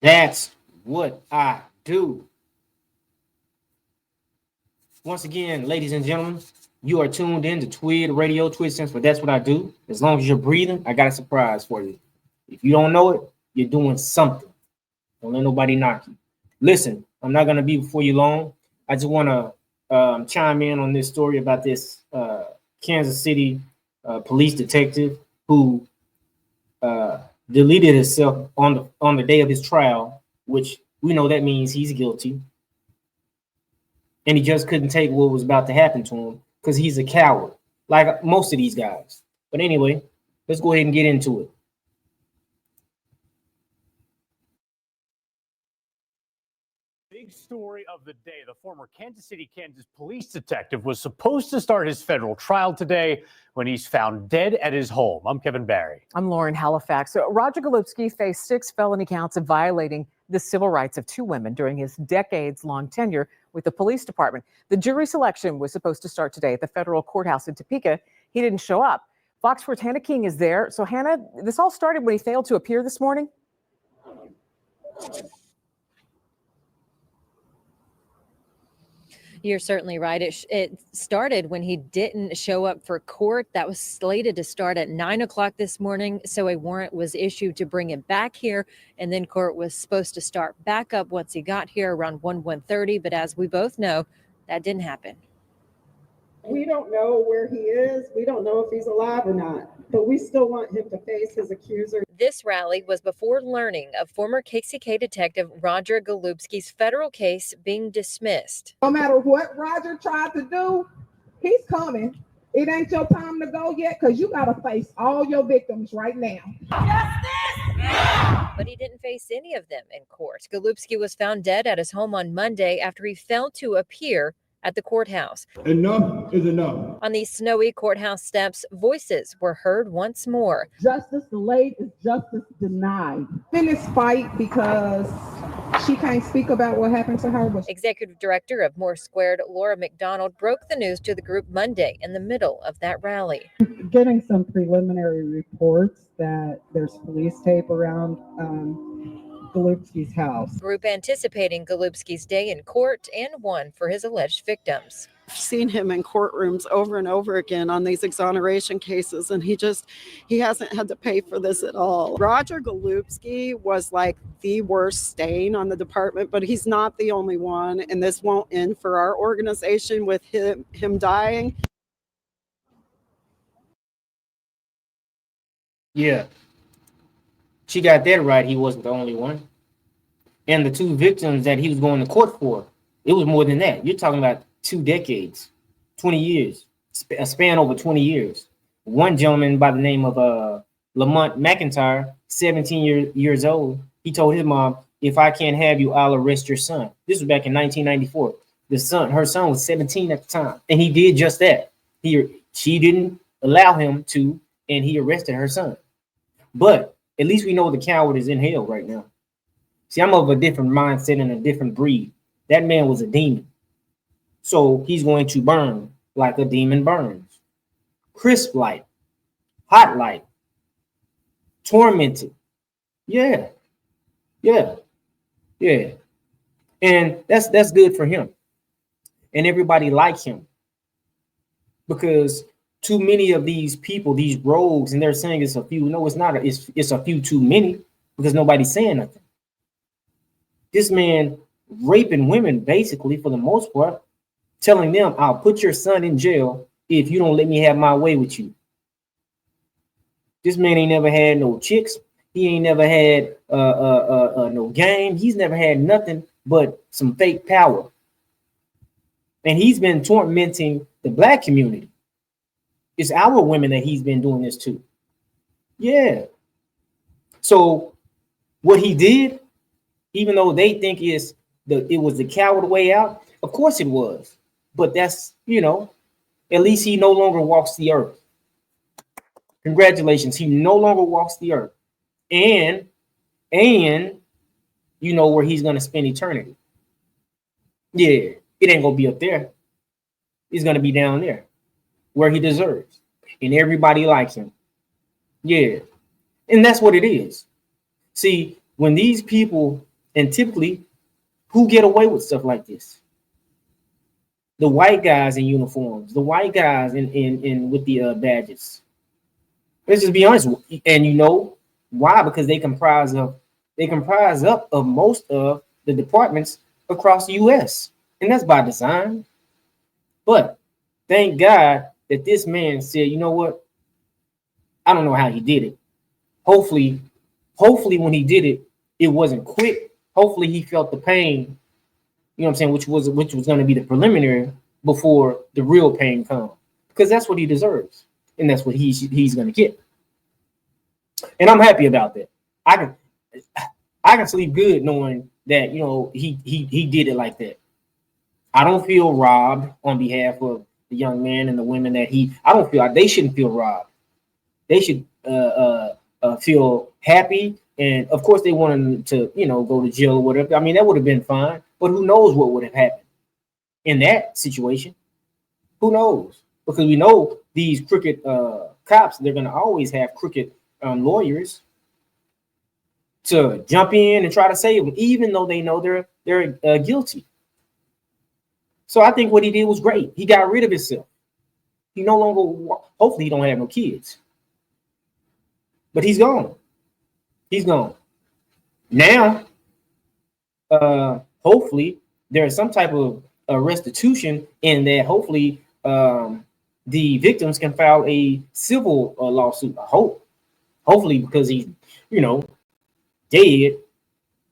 That's what I do. Once again, ladies and gentlemen, you are tuned in to TWID Radio, TWID stands for That's What I Do. As long as you're breathing, I got a surprise for you. If you don't know it, you're doing something. Don't let nobody knock you. Listen, I'm not going to be before you long. I just want to chime in on this story about this Kansas City police detective who deleted himself on the day of his trial, which we know that means he's guilty. And he just couldn't take what was about to happen to him because he's a coward, like most of these guys. But anyway, let's go ahead and get into it. Big story of the day. The former Kansas City, Kansas police detective was supposed to start his federal trial today when he's found dead at his home. I'm Kevin Barry. I'm Lauren Halifax. So Roger Golubski faced 6 felony counts of violating the civil rights of 2 women during his decades-long tenure with the police department. The jury selection was supposed to start today at the federal courthouse in Topeka. He didn't show up. Fox 4's Hannah King is there. So Hannah, this all started when he failed to appear this morning? You're certainly right. It started when he didn't show up for court. That was slated to start at 9 o'clock this morning. So a warrant was issued to bring him back here. And then court was supposed to start back up once he got here around 1:30. But as we both know, that didn't happen. We don't know where he is. We don't know if he's alive or not, but we still want him to face his accuser. This rally was before learning of former KCK detective Roger Golubski's federal case being dismissed. No matter what Roger tried to do, he's coming. It ain't your time to go yet because you got to face all your victims right now. Justice! But he didn't face any of them in court. Golubski was found dead at his home on Monday after he failed to appear at the courthouse. Enough is enough. On these snowy courthouse steps, voices were heard once more. Justice delayed is justice denied. In this fight because she can't speak about what happened to her. Executive Director of Moore Squared, Laura McDonald, broke the news to the group Monday in the middle of that rally. Getting some preliminary reports that there's police tape around Golubski's house. Group anticipating Golubski's day in court and one for his alleged victims. I've seen him in courtrooms over and over again on these exoneration cases, and he hasn't had to pay for this at all. Roger Golubski was like the worst stain on the department, but he's not the only one, and this won't end for our organization with him dying. Yeah. She got that right. He wasn't the only one. And the 2 victims that he was going to court for, it was more than that. You're talking about 2 decades, 20 years, a span over 20 years. One gentleman by the name of Lamont McIntyre, 17 years old, he told his mom, "If I can't have you, I'll arrest your son." This was back in 1994. Her son was 17 at the time. And he did just that. She didn't allow him to, and he arrested her son. But at least we know the coward is in hell right now. See, I'm of a different mindset and a different breed. That man was a demon. So he's going to burn like a demon burns. Crisp light, hot light, tormented. Yeah. And that's good for him. And everybody likes him. Because too many of these people, these rogues, and they're saying it's a few. No, it's not. It's a few too many because nobody's saying nothing. This man raping women, basically, for the most part, telling them, "I'll put your son in jail if you don't let me have my way with you." This man ain't never had no chicks. He ain't never had no game. He's never had nothing but some fake power. And he's been tormenting the black community. It's our women that he's been doing this to. Yeah. So what he did, even though they think it was the coward way out, of course it was. But that's, at least he no longer walks the earth. Congratulations. He no longer walks the earth. And you know where he's going to spend eternity. Yeah. It ain't going to be up there. It's going to be down there where he deserves. And everybody likes him. Yeah. And that's what it is. See, when these people And typically, who get away with stuff like this? The white guys in uniforms, the white guys in with the badges. Let's just be honest. And you know why? Because they comprise up of most of the departments across the U.S. And that's by design. But thank God that this man said, you know what? I don't know how he did it. Hopefully when he did it, it wasn't quick. Hopefully he felt the pain, you know what I'm saying, which was going to be the preliminary before the real pain comes. Because that's what he deserves. And that's what he's going to get. And I'm happy about that. I can sleep good knowing that, you know, he did it like that. I don't feel robbed on behalf of the young man and the women that I don't feel like they shouldn't feel robbed. They should feel happy. And of course they want him to, you know, go to jail or whatever. I mean, that would have been fine, but who knows what would have happened in that situation? Who knows? Because we know these crooked cops, they're going to always have crooked lawyers to jump in and try to save them, even though they know they're guilty. So I think what he did was great. He got rid of himself. He no longer, hopefully he don't have no kids. But he's gone. He's gone. Now, hopefully there's some type of restitution in that. Hopefully the victims can file a civil lawsuit. I hope. Hopefully because he's, you know, dead.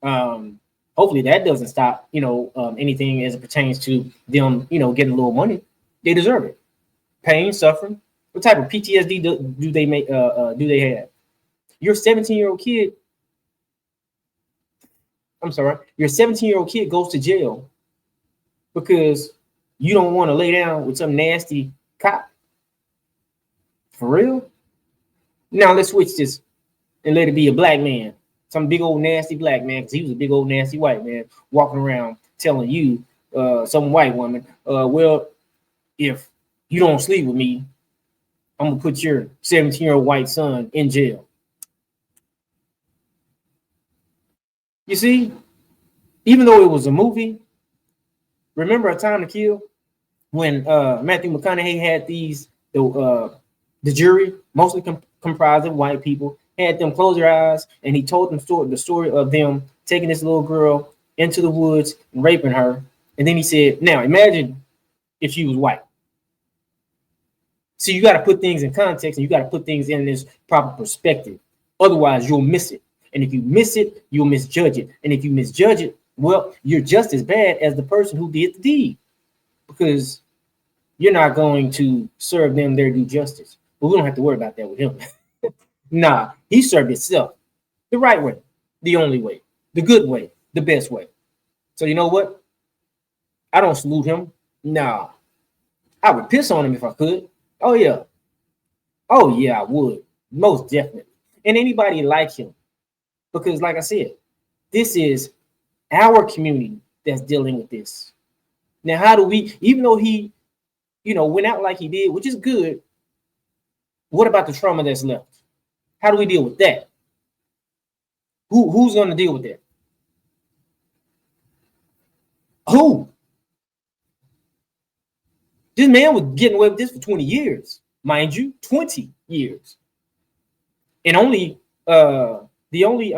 Hopefully that doesn't stop, you know, anything as it pertains to them, you know, getting a little money. They deserve it. Pain, suffering. What type of PTSD do they have? Your 17-year-old kid. I'm sorry. Your 17-year-old kid goes to jail because you don't want to lay down with some nasty cop. For real? Now let's switch this and let it be a black man. Some big old nasty black man, because he was a big old nasty white man walking around telling you, some white woman, well, if you don't sleep with me, I'm going to put your 17-year-old white son in jail. You see, even though it was a movie, remember A Time to Kill? When Matthew McConaughey had the jury, mostly comprised of white people, had them close their eyes, and he told them the story of them taking this little girl into the woods and raping her. And then he said, now imagine if she was white. So you got to put things in context, and you got to put things in this proper perspective. Otherwise, you'll miss it. And if you miss it, you'll misjudge it. And if you misjudge it, well, you're just as bad as the person who did the deed, because you're not going to serve them their due justice. But we don't have to worry about that with him. Nah, he served himself the right way, the only way, the good way, the best way. So you know what? I don't salute him. Nah, I would piss on him if I could. Oh yeah, I would, most definitely. And anybody like him, because like I said, this is our community that's dealing with this. Now, how do we, even though he, you know, went out like he did, which is good, what about the trauma that's left? How do we deal with that? Who's going to deal with that? Who? This man was getting away with this for 20 years, mind you, 20 years. And the only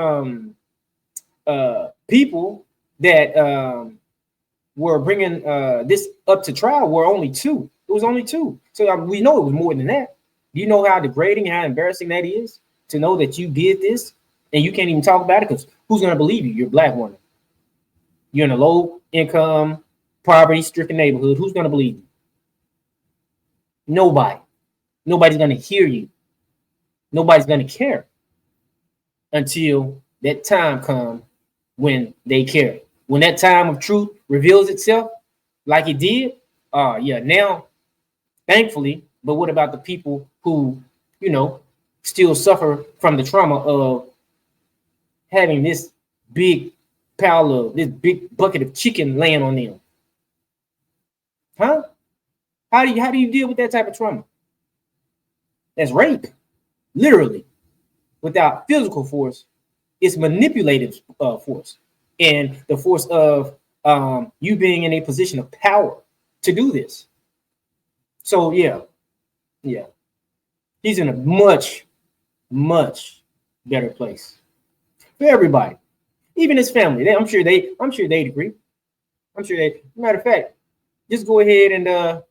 people that were bringing this up to trial were only two. It was only two. So we know it was more than that. Do you know how degrading, how embarrassing that is to know that you did this and you can't even talk about it? Because who's going to believe you? You're a black woman. You're in a low income, poverty stricken neighborhood. Who's going to believe you? Nobody. Nobody's going to hear you. Nobody's going to care until that time comes when they care. When that time of truth reveals itself like it did, yeah, now, thankfully, but what about the people who, you know, still suffer from the trauma of having this big pile of, this big bucket of chicken laying on them? Huh? How do you deal with that type of trauma? That's rape, literally. Without physical force, it's manipulative force. and the force of you being in a position of power to do this. So yeah, he's in a much, much better place for everybody, even his family. I'm sure they'd agree. I'm sure they. Matter of fact, just go ahead and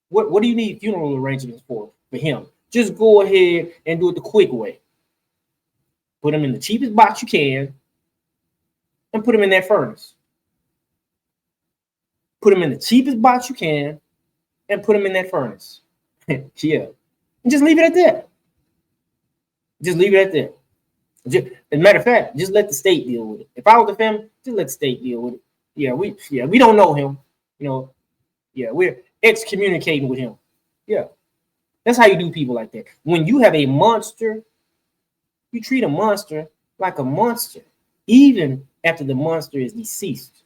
what do you need funeral arrangements for him? Just go ahead and do it the quick way. Put him in the cheapest box you can, and put him in that furnace. Put him in the cheapest box you can, and put him in that furnace. Yeah, and just leave it at that. Just leave it at that. As a matter of fact, just let the state deal with it. If I was the family, just let the state deal with it. Yeah, we don't know him. You know, yeah, we're excommunicating with him. Yeah, that's how you do people like that. When you have a monster, you treat a monster like a monster, even after the monster is deceased.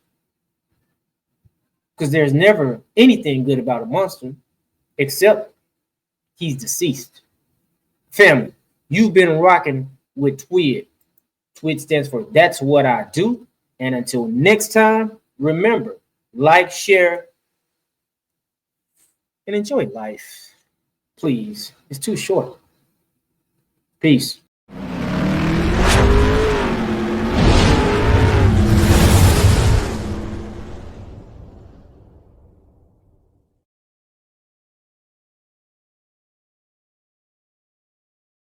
Because there's never anything good about a monster except he's deceased. Family, you've been rocking with TWID. TWID stands for That's What I Do. And until next time, remember, like, share, and enjoy life. Please, it's too short. Peace.